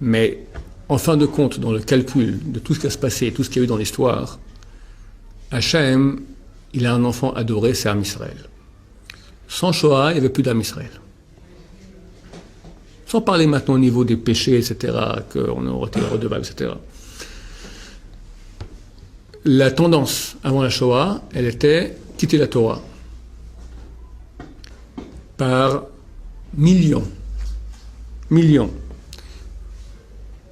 Mais en fin de compte, dans le calcul de tout ce qui va se passer, tout ce qu'il y a eu dans l'histoire, Hachem, il a un enfant adoré, c'est Am Israël. Sans Shoah, il n'y avait plus d'Am Israël. Sans parler maintenant au niveau des péchés, etc., qu'on aurait été redevable, etc. La tendance avant la Shoah, elle était quitter la Torah. Par millions. Millions.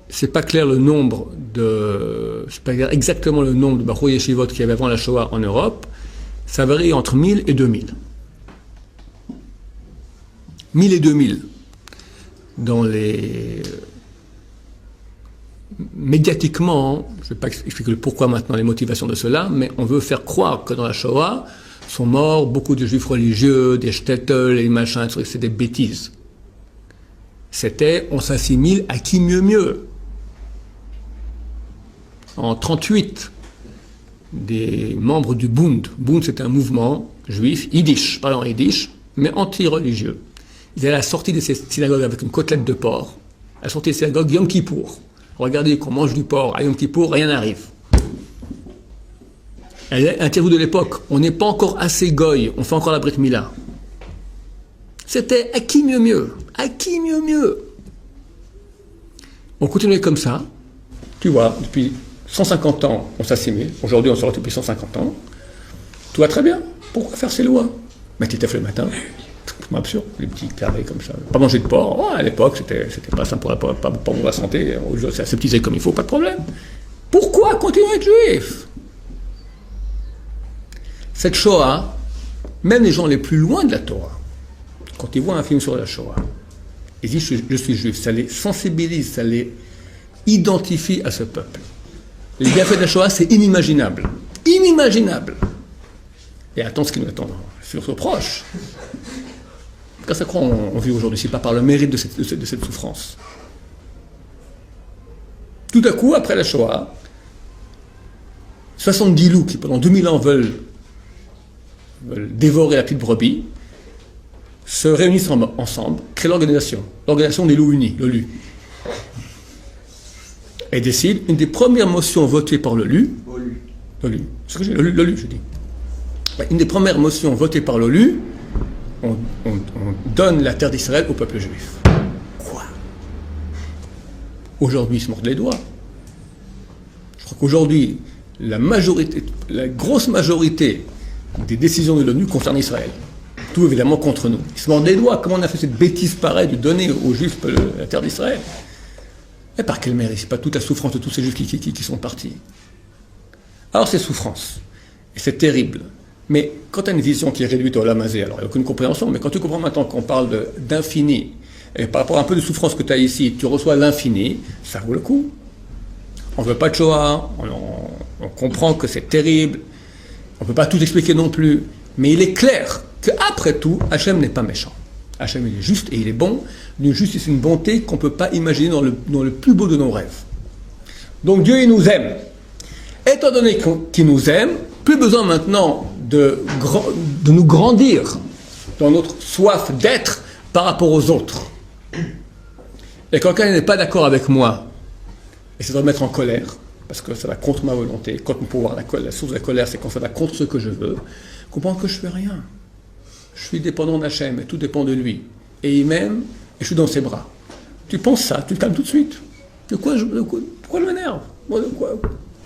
C'est pas clair le nombre de... C'est pas clair exactement le nombre de Bachur Yeshivot qu'il y avait avant la Shoah en Europe. Ça varie entre 1000 et 2000. 1000 et 2000. Dans les... Médiatiquement, je ne vais pas expliquer le pourquoi maintenant, les motivations de cela, mais on veut faire croire que dans la Shoah sont morts beaucoup de juifs religieux, des shtetl, et machins, c'est des bêtises. C'était, on s'assimile à qui mieux. En 1938, des membres du Bund, Bund c'est un mouvement juif, yiddish, parlant yiddish, mais anti-religieux. Ils allaient à la sortie de ces synagogues avec une côtelette de porc, à la sortie des synagogues Yom Kippour. Regardez qu'on mange du porc à Yom Kippour, rien n'arrive. Interview de l'époque, on n'est pas encore assez goy, on fait encore la Brit Mila. C'était à qui mieux. À qui mieux. On continuait comme ça. Tu vois, depuis 150 ans, on s'assimile. Aujourd'hui, on sort depuis 150 ans. Tout va très bien. Pourquoi faire ces lois? Mais tu t'es fait le matin. C'est absurde, les petits carrés comme ça. Pas manger de porc. Oh, à l'époque, c'était pas simple pour la santé. Aujourd'hui, c'est aseptisé comme il faut, pas de problème. Pourquoi continuer à être juif? Cette Shoah, même les gens les plus loin de la Torah, quand ils voient un film sur la Shoah, ils disent je suis juif, ça les sensibilise, ça les identifie à ce peuple. Les bienfaits de la Shoah, c'est inimaginable. Inimaginable. Et attends ce qui nous attend, sur proche. Grâce à quoi on vit aujourd'hui, c'est pas par le mérite de cette souffrance. Tout à coup, après la Shoah, 70 loups qui pendant 2000 ans veulent dévorer la petite brebis, se réunissent ensemble, créent l'organisation des loups unis, l'OLU. Et décident, une des premières motions votées par l'OLU, c'est ce que j'ai, l'OLU, je dis. Une des premières motions votées par l'OLU, on donne la terre d'Israël au peuple juif. Quoi? Aujourd'hui, ils se mordent les doigts. Je crois qu'aujourd'hui, la grosse majorité des décisions de l'ONU concernent Israël. Tout évidemment contre nous. Ils se mordent les doigts. Comment on a fait cette bêtise pareille de donner aux Juifs la terre d'Israël? Et par quel mérite? C'est pas toute la souffrance de tous ces Juifs qui sont partis. Alors c'est souffrance. Et c'est terrible. Mais quand tu as une vision qui est réduite au lamazé, alors il n'y a aucune compréhension, mais quand tu comprends maintenant qu'on parle d'infini, et par rapport à un peu de souffrance que tu as ici, tu reçois l'infini, ça vaut le coup. On ne veut pas de Shoah, on comprend que c'est terrible, on ne peut pas tout expliquer non plus, mais il est clair qu'après tout, Hachem n'est pas méchant. Hachem, il est juste et il est bon, d'une justice et une bonté qu'on ne peut pas imaginer dans le plus beau de nos rêves. Donc Dieu, il nous aime. Étant donné qu'il nous aime, plus besoin maintenant de nous grandir dans notre soif d'être par rapport aux autres. Et quand quelqu'un n'est pas d'accord avec moi, et c'est de me mettre en colère, parce que ça va contre ma volonté, contre mon pouvoir, la source de la colère, c'est quand ça va contre ce que je veux, comprendre que je ne fais rien. Je suis dépendant d'Hachem, et tout dépend de lui. Et il m'aime, et je suis dans ses bras. Tu penses ça, tu te calmes tout de suite. Pourquoi je m'énerve?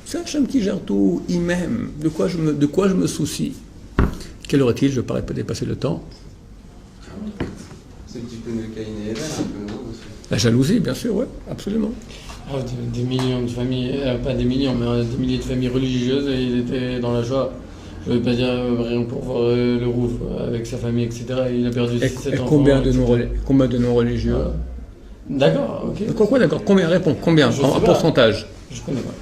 C'est Hachem qui gère tout, il m'aime. De quoi je me soucie? Quel aurait-il? Je ne veux pas dépasser le temps. C'est un petit peu de Caïn et Abel, un peu, non? La jalousie, bien sûr, oui, absolument. Oh, des millions de familles, pas des millions, mais des milliers de familles religieuses, et il était dans la joie. Je ne veux pas dire rien pour voir le Rouf avec sa famille, etc. Il a perdu 7 enfants. Combien de non-religieux? D'accord, ok. Quoi, d'accord? Combien? Réponds, combien? En pourcentage? Je connais pas.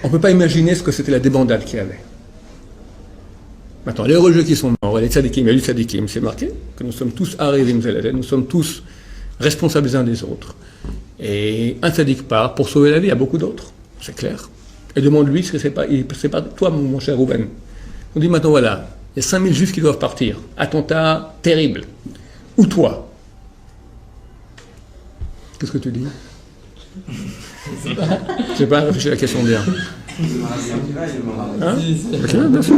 On ne peut pas imaginer ce que c'était la débandade qu'il y avait. Maintenant, les religieux qui sont morts, les tzadikim, il y a eu tzadikim, c'est marqué que nous sommes tous arivim zeladeh, nous sommes tous responsables les uns des autres. Et un tzadik part pour sauver la vie à beaucoup d'autres, c'est clair. Et demande-lui ce que c'est pas toi, mon cher Rouven. On dit maintenant, voilà, il y a 5000 juifs qui doivent partir. Attentat terrible. Ou toi? Qu'est-ce que tu dis? Je sais pas, réfléchis à la question bien. Le Maharal Yankiva, il est mort. Hein? Si, si. Ok, bien sûr.